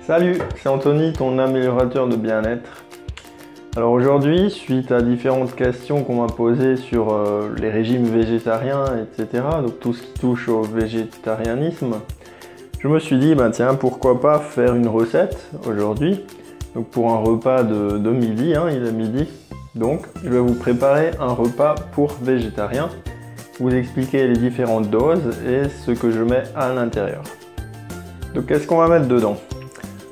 Salut, c'est Anthony, ton améliorateur de bien-être. Alors aujourd'hui, suite à différentes questions qu'on m'a posées sur les régimes végétariens, etc., donc tout ce qui touche au végétarianisme, je me suis dit, tiens, pourquoi pas faire une recette aujourd'hui. Donc pour un repas de midi, il est midi, donc je vais vous préparer un repas pour végétariens, vous expliquer les différentes doses et ce que je mets à l'intérieur. Donc qu'est-ce qu'on va mettre dedans?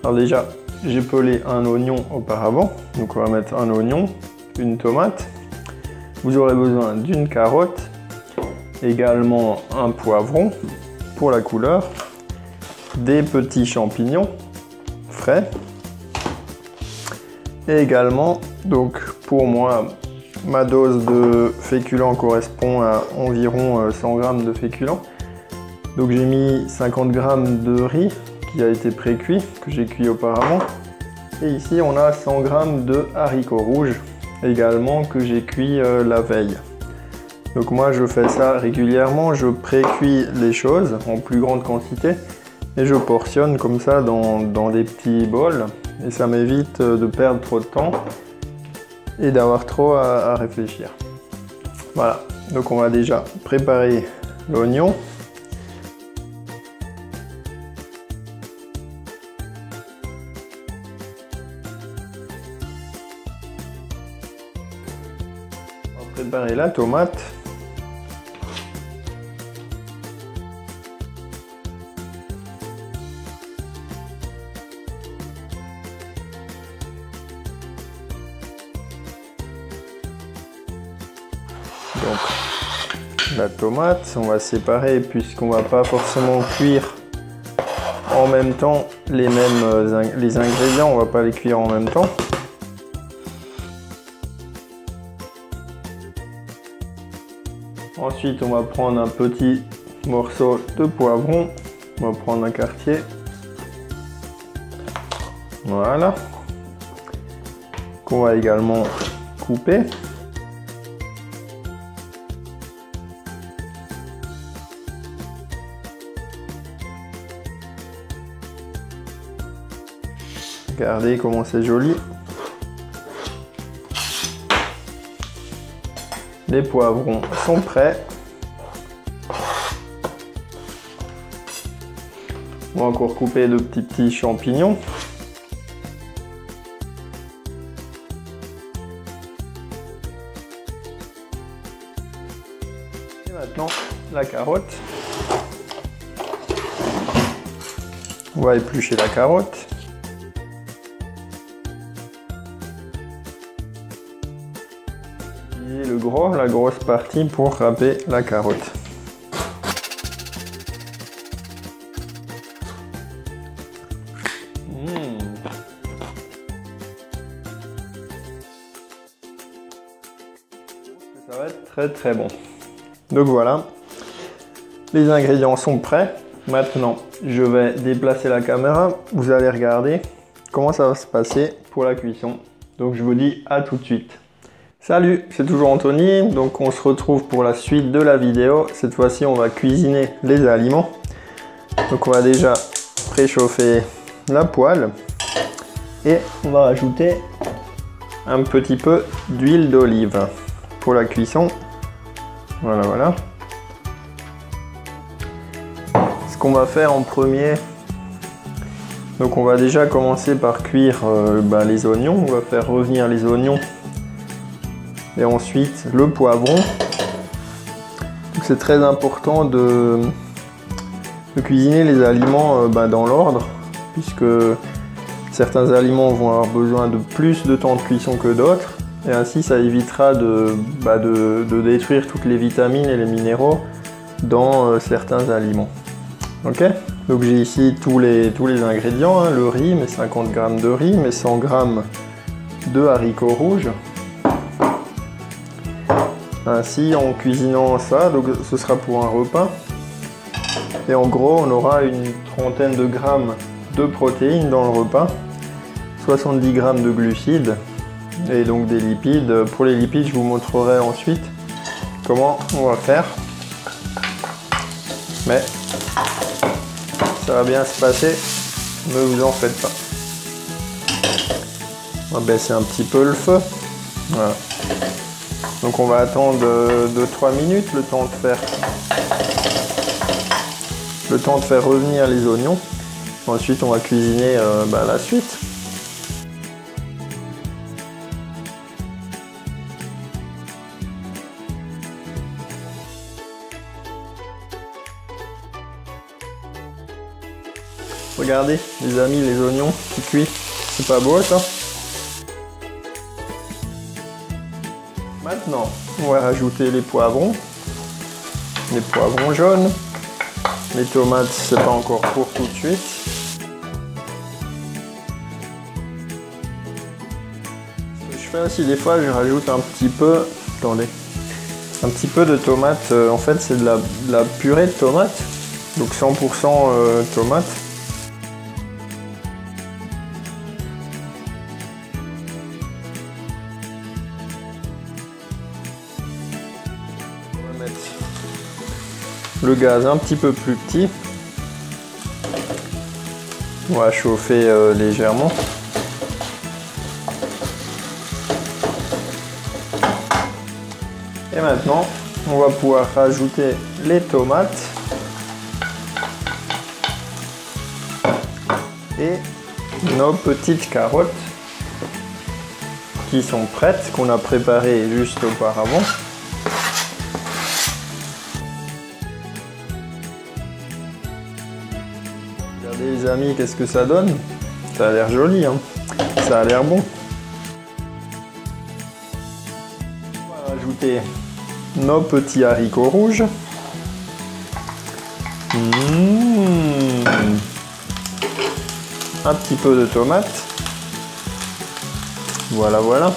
Alors déjà, j'ai pelé un oignon auparavant, donc on va mettre un oignon, une tomate. Vous aurez besoin d'une carotte, également un poivron pour la couleur, des petits champignons frais, et également, donc pour moi, ma dose de féculents correspond à environ 100 g de féculents. Donc j'ai mis 50 g de riz qui a été pré-cuit, que j'ai cuit auparavant. Et ici on a 100 g de haricots rouges, également que j'ai cuit la veille. Donc moi je fais ça régulièrement, je pré-cuis les choses en plus grande quantité et je portionne comme ça dans des petits bols. Et ça m'évite de perdre trop de temps et d'avoir trop à réfléchir. Voilà, donc on va déjà préparer l'oignon. On va préparer la tomate. Donc la tomate, on va séparer puisqu'on va pas forcément cuire en même temps les ingrédients, on va pas les cuire en même temps. Ensuite, on va prendre un petit morceau de poivron, on va prendre un quartier. Voilà. Qu'on va également couper. Regardez comment c'est joli. Les poivrons sont prêts. On va encore couper de petits champignons. Et maintenant la carotte. On va éplucher la carotte. La grosse partie pour râper la carotte. Ça va être très bon. Donc voilà, les ingrédients sont prêts. Maintenant, je vais déplacer la caméra. Vous allez regarder comment ça va se passer pour la cuisson. Donc je vous dis à tout de suite. Salut, c'est toujours Anthony, donc on se retrouve pour la suite de la vidéo. Cette fois-ci, on va cuisiner les aliments. Donc on va déjà préchauffer la poêle et on va rajouter un petit peu d'huile d'olive pour la cuisson. Voilà. Ce qu'on va faire en premier, donc on va déjà commencer par cuire les oignons. On va faire revenir les oignons. Et ensuite le poivron. C'est très important de cuisiner les aliments dans l'ordre, puisque certains aliments vont avoir besoin de plus de temps de cuisson que d'autres, et ainsi ça évitera de détruire toutes les vitamines et les minéraux dans certains aliments. Ok, donc j'ai ici tous les ingrédients, le riz, mes 50 g de riz, mes 100 g de haricots rouges. Ainsi, en cuisinant ça, donc ce sera pour un repas. Et en gros, on aura une trentaine de grammes de protéines dans le repas, 70 g de glucides et donc des lipides. Pour les lipides, je vous montrerai ensuite comment on va faire. Mais ça va bien se passer Ne vous en faites pas. On va baisser un petit peu le feu. Voilà. Donc on va attendre 2-3 minutes le temps de faire revenir les oignons. Ensuite on va cuisiner la suite. Regardez les amis, les oignons qui cuisent. C'est pas beau ça? Maintenant, on va rajouter les poivrons jaunes. Les tomates, c'est pas encore pour tout de suite. Ce que je fais aussi des fois, je rajoute un petit peu, attendez, un petit peu de tomate. En fait, c'est de la purée de tomate, donc 100% tomate. On va mettre le gaz un petit peu plus petit. On va chauffer légèrement. Et maintenant, on va pouvoir rajouter les tomates et nos petites carottes qui sont prêtes, qu'on a préparées juste auparavant. Regardez les amis, qu'est-ce que ça donne? Ça a l'air joli, hein? Ça a l'air bon. On va rajouter nos petits haricots rouges. Un petit peu de tomate. Voilà, voilà.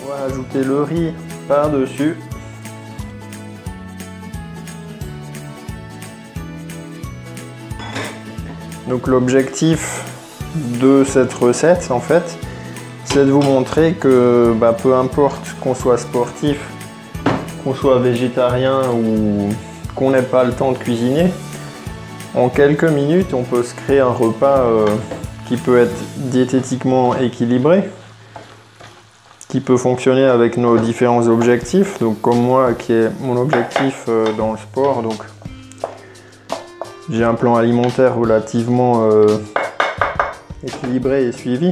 On va ajouter le riz par-dessus. Donc l'objectif de cette recette, en fait, c'est de vous montrer que peu importe qu'on soit sportif, qu'on soit végétarien ou qu'on n'ait pas le temps de cuisiner, en quelques minutes, on peut se créer un repas qui peut être diététiquement équilibré, qui peut fonctionner avec nos différents objectifs. Donc comme moi, qui est mon objectif dans le sport, donc j'ai un plan alimentaire relativement équilibré et suivi.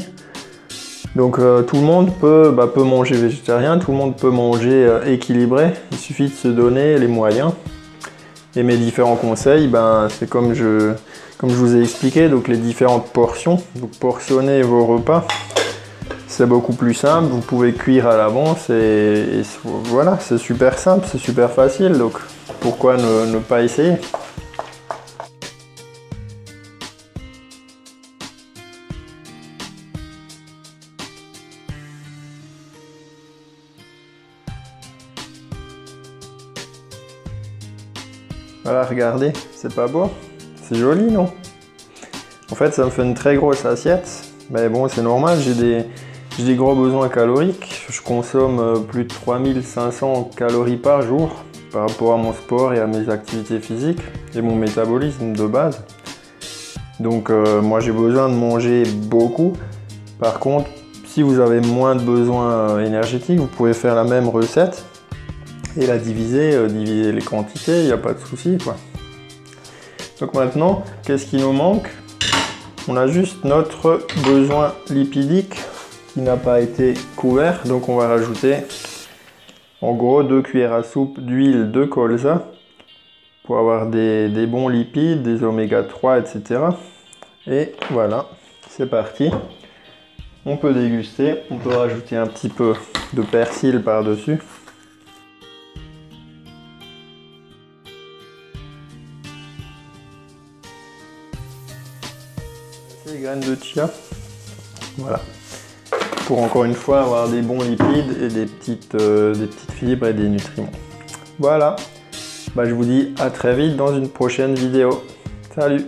Donc tout le monde peut manger végétarien, tout le monde peut manger équilibré. Il suffit de se donner les moyens. Et mes différents conseils, c'est comme je vous ai expliqué, donc les différentes portions. Donc portionner vos repas, c'est beaucoup plus simple. Vous pouvez cuire à l'avance et voilà, c'est super simple, c'est super facile. Donc pourquoi ne pas essayer? Voilà, regardez, c'est pas beau? C'est joli, non? En fait, ça me fait une très grosse assiette. Mais bon, c'est normal, j'ai des gros besoins caloriques. Je consomme plus de 3500 calories par jour par rapport à mon sport et à mes activités physiques et mon métabolisme de base. Donc moi, j'ai besoin de manger beaucoup. Par contre, si vous avez moins de besoins énergétiques, vous pouvez faire la même recette et la diviser les quantités, il n'y a pas de souci, quoi. Donc maintenant, qu'est-ce qui nous manque? On a juste notre besoin lipidique qui n'a pas été couvert, donc on va rajouter en gros 2 cuillères à soupe d'huile de colza pour avoir des bons lipides, des oméga 3, etc. Et voilà, c'est parti. On peut déguster, on peut rajouter un petit peu de persil par-dessus. Les graines de chia. Voilà. Pour encore une fois avoir des bons lipides et des petites fibres et des nutriments. Voilà. Bah, je vous dis à très vite dans une prochaine vidéo. Salut!